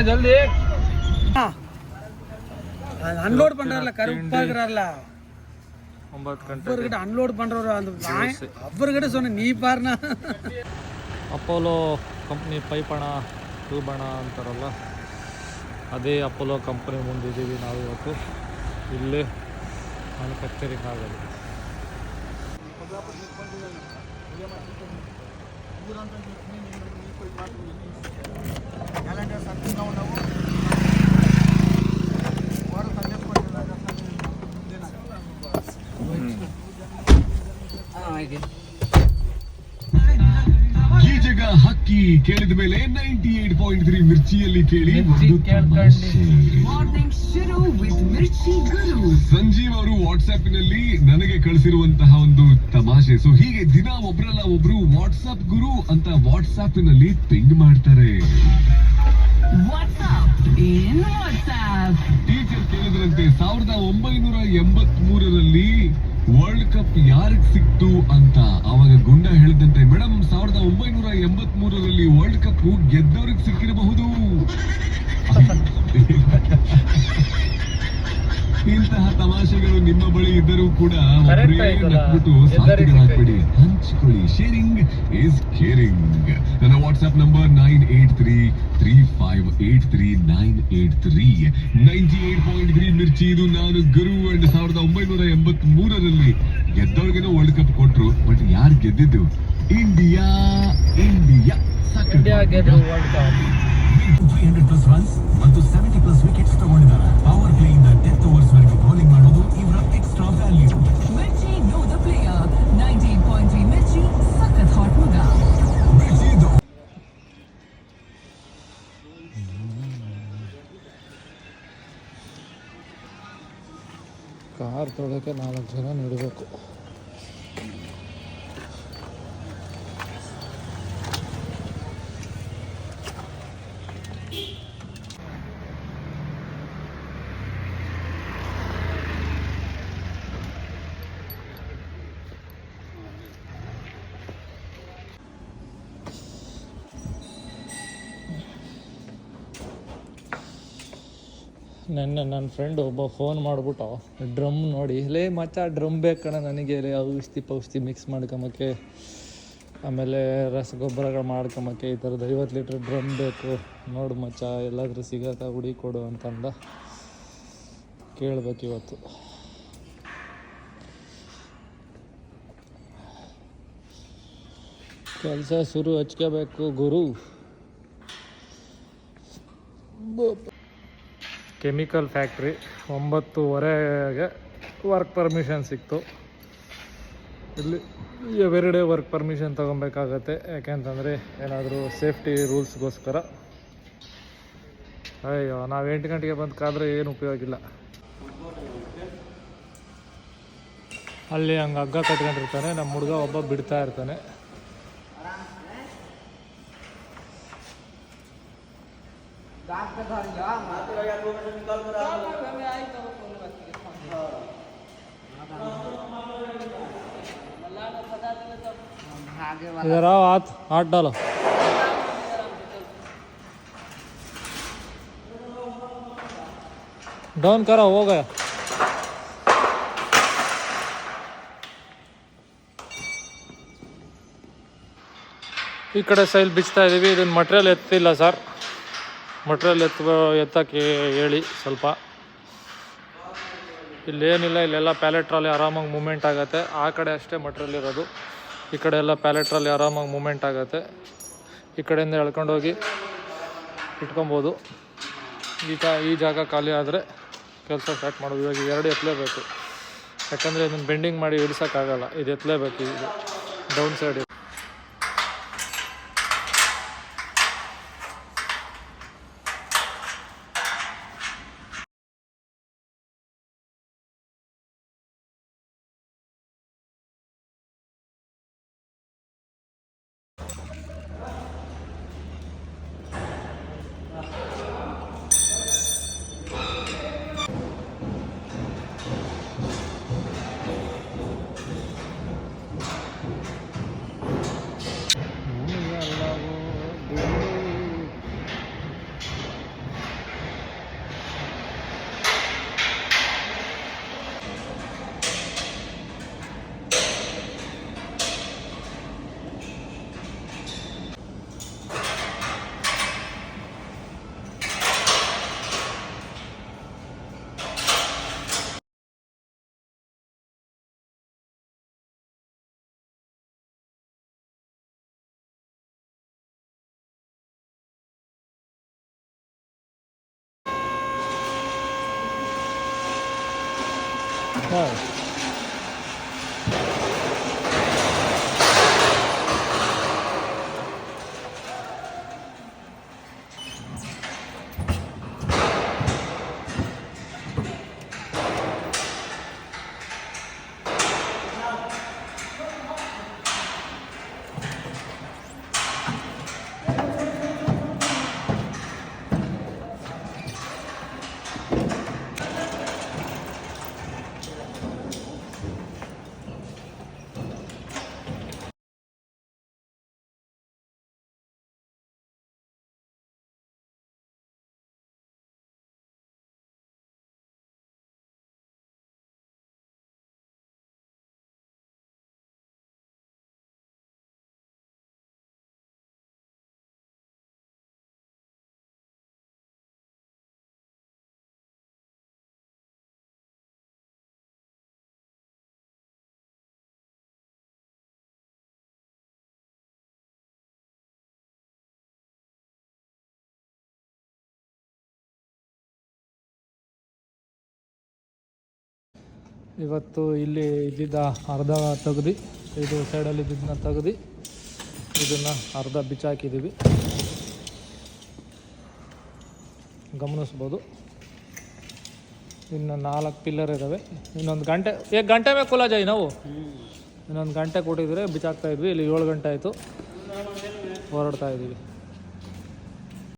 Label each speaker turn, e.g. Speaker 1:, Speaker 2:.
Speaker 1: ಜಲ್ದಿ
Speaker 2: அன்லோட் பண்றாருல கருப்பாக்குறாருல
Speaker 1: 9 ಗಂಟೆ
Speaker 2: அவர்கிட்ட அன்லோட் பண்றவர் அந்த அவர்கிட்ட சொன்ன நீ பாருனா
Speaker 1: ಅಪೋಲೋ ಕಂಪ್ನಿ ಪೈಪಣ ಟ್ಯೂಬಣ ಅಂತಾರಲ್ಲ ಅದೇ ಅಪೋಲೋ ಕಂಪ್ನಿ ಮುಂದಿದ್ದೀವಿ ನಾವು ಇವತ್ತು. ಇಲ್ಲೇ ಮ್ಯಾನುಫ್ಯಾಕ್ಚರಿಂಗ್ ಆಗೋದು.
Speaker 3: ಈ ಜಗ ಹಕ್ಕಿ ಕೇಳಿದ ಮೇಲೆ 98.3 ಮಿರ್ಚಿಯಲ್ಲಿ ಕೇಳಿ ಸಂಜೀವ್ ಅವರು ವಾಟ್ಸ್ಆ್ಯಪ್ನಲ್ಲಿ ನನಗೆ ಕಳಿಸಿರುವಂತಹ ಒಂದು ತಮಾಷೆ. ಸೊ ಹೀಗೆ ದಿನ ಒಬ್ರಲ್ಲ ಒಬ್ರು ವಾಟ್ಸ್ಆಪ್ ಗುರು ಅಂತ ವಾಟ್ಸ್ಆ್ಯಪ್ನಲ್ಲಿ ಪಿಂಗ್ ಮಾಡ್ತಾರೆ. ಟೀಚರ್ ಕೇಳಿದ್ರಂತೆ 1983ರಲ್ಲಿ ವರ್ಲ್ಡ್ ಕಪ್ ಯಾರಿಗೆ ಸಿಕ್ತು ಅಂತ. ಅವಾಗ ಗುಂಡ ಹೇಳಿದಂತೆ ಮೇಡಮ್ 1983ರಲ್ಲಿ ವರ್ಲ್ಡ್ ಕಪ್ ಗೆದ್ದವ್ರಿಗೆ ಸಿಕ್ಕಿರಬಹುದು. ಇಂತಹ ತಮಾಷೆಗಳು ನಿಮ್ಮ ಬಳಿ ಇದ್ದರೂ ಕೂಡ ನಕ್ಬಿಟ್ಟು ಸಾರ್ಥಕರಾಗ್ಬೇಡಿ, ಹಂಚಿಕೊಳ್ಳಿ. Sharing is caring. ನನ್ನ ವಾಟ್ಸ್ಆಪ್ ನಂಬರ್ 9833583983 98.3 ಮಿರ್ಚಿ. ಇದು ನಾನು ಗುರು. ಅಂಡ್ 1983ರಲ್ಲಿ ಗೆದ್ದವ್ರಿಗೇನೋ ವರ್ಲ್ಡ್ ಕಪ್ ಕೊಟ್ರು, ಬಟ್ ಯಾರು ಗೆದ್ದಿದ್ದು? ಇಂಡಿಯಾ. ಇಂಡಿಯಾ
Speaker 1: ಗೆದ್ರು ವರ್ಲ್ಡ್ ಕಪ್.
Speaker 3: 300+ ರನ್ಸ್ ಮತ್ತು 70+ ವಿಕೆಟ್ಸ್ ತಗೊಂಡಿದ್ದಾರೆ. ಪವರ್ ಪ್ಲೇ ಇಂದ ಡೆತ್ ಓವರ್ಸ್ ವರೆಗೆ ಬೌಲಿಂಗ್ ಮಾಡೋದು ಇವರ extra value.
Speaker 4: Mirchi know the player. 19.3 Mirchi ಸಖತ್ ಹಾಟ್ ಮಗ.
Speaker 3: ಮಿರ್ಚಿ
Speaker 1: ಕಾರ್ ತೊಳಕ್ಕೆ 4 ಜನ ನೀಡಬೇಕು. ನೆನ್ನೆ ನನ್ನ ಫ್ರೆಂಡ್ ಒಬ್ಬ ಫೋನ್ ಮಾಡಿಬಿಟ್ಟು ಡ್ರಮ್ ನೋಡಿ, ಲೇ ಮಚ್ಚ ಡ್ರಮ್ ಬೇಕಣ ನನಗೆ, ಔಷಧಿ ಮಿಕ್ಸ್ ಮಾಡ್ಕೊಂಬಕ್ಕೆ, ಆಮೇಲೆ ರಸಗೊಬ್ಬರಗಳು ಮಾಡ್ಕೊಂಬಕ್ಕೆ ಈ ಥರದ್ದು 50 ಲೀಟ್ರ್ ಡ್ರಮ್ ಬೇಕು ನೋಡು ಮಚ್ಚ, ಎಲ್ಲಾದರೂ ಸಿಗತ್ತಾ ಹುಡಿ ಕೊಡು ಅಂತಂದ. ಕೇಳಬೇಕು ಇವತ್ತು. ಕೆಲಸ ಶುರು ಹಚ್ಕೋಬೇಕು ಗುರು. ಕೆಮಿಕಲ್ ಫ್ಯಾಕ್ಟ್ರಿ 9:15ಗೆ ವರ್ಕ್ ಪರ್ಮಿಷನ್ ಸಿಕ್ತು. ಇಲ್ಲಿ ಎವ್ರಿಡೇ ವರ್ಕ್ ಪರ್ಮಿಷನ್ ತೊಗೊಬೇಕಾಗತ್ತೆ, ಯಾಕೆಂತಂದರೆ ಏನಾದರೂ ಸೇಫ್ಟಿ ರೂಲ್ಸ್ಗೋಸ್ಕರ. ಅಯ್ಯೋ, ನಾವು 8 ಗಂಟೆಗೆ ಬಂದು ಕಾದ್ರೆ ಏನು ಉಪಯೋಗ ಇಲ್ಲ. ಅಲ್ಲಿ ಹಂಗೆ ಹಗ್ಗ ಕಟ್ಕೊಂಡಿರ್ತಾನೆ, ನಮ್ಮ ಹುಡುಗ ಒಬ್ಬ ಬಿಡ್ತಾ ಇರ್ತಾನೆ. इधर आओ, हाथ डालो. डाउन करो, हो गया. ಈ ಕಡೆ ಸೈಲ್ ಬಿಚ್ತಾ ಇದ್ದೀವಿ. ಇದನ್ನು ಮಟ್ರಿಯಲ್ ಎತ್ತಿಲ್ಲ ಸರ್, ಮಟ್ರಿಯಲ್ ಎತ್ತಕ್ಕೆ ಹೇಳಿ ಸ್ವಲ್ಪ. ಇಲ್ಲೇನಿಲ್ಲ, ಇಲ್ಲೆಲ್ಲ ಪ್ಯಾಲೆಟ್ ಟ್ರಾಲಿ ಆರಾಮಾಗಿ ಮೂಮೆಂಟ್ ಆಗುತ್ತೆ. ಆ ಕಡೆ ಅಷ್ಟೇ ಮಟ್ರಿಯಲ್ ಇರೋದು, ಈ ಕಡೆ ಎಲ್ಲ ಪ್ಯಾಲೆಟ್ ಟ್ರಾಲಿ ಆರಾಮಾಗಿ ಮೂಮೆಂಟ್ ಆಗುತ್ತೆ. ಈ ಕಡೆಯಿಂದ ಎಳ್ಕೊಂಡೋಗಿ ಇಟ್ಕೊಬೋದು. ಈ ಜಾಗ ಖಾಲಿ ಆದರೆ ಕೆಲಸ ಸ್ಟಾರ್ಟ್ ಮಾಡೋದು. ಇವಾಗ 2 ಎತ್ತಲೇಬೇಕು, ಯಾಕಂದರೆ ಇದನ್ನು ಬೆಂಡಿಂಗ್ ಮಾಡಿ ಇಳಿಸೋಕ್ಕಾಗಲ್ಲ. ಇದು ಎತ್ತಲೇಬೇಕು, ಇದು ಡೌನ್ ಸೈಡ್. ಹಾಂ ಇವತ್ತು ಇಲ್ಲಿ ಇದ್ದಿದ್ದ ಅರ್ಧ ತೆಗ್ದು ಇದು ಸೈಡಲ್ಲಿ ಇದ್ದಿದ್ದನ್ನ ತೆಗ್ದು ಇದನ್ನು ಅರ್ಧ ಬಿಚ್ಚಾಕಿದ್ದೀವಿ, ಗಮನಿಸ್ಬೋದು. ಇನ್ನು 4 ಪಿಲ್ಲರ್ ಇದ್ದಾವೆ. ಇನ್ನೊಂದು ಗಂಟೆ ಗಂಟೆ ಮೇಲೆ ಕುಲ ಜಾಯಿ ನಾವು ಇನ್ನೊಂದು ಗಂಟೆ ಕೊಟ್ಟಿದ್ರೆ ಬಿಚ್ಚಾಕ್ತಾಯಿದ್ವಿ. ಇಲ್ಲಿ 7 ಗಂಟೆ ಆಯಿತು, ಹೊರಡ್ತಾ ಇದ್ದೀವಿ.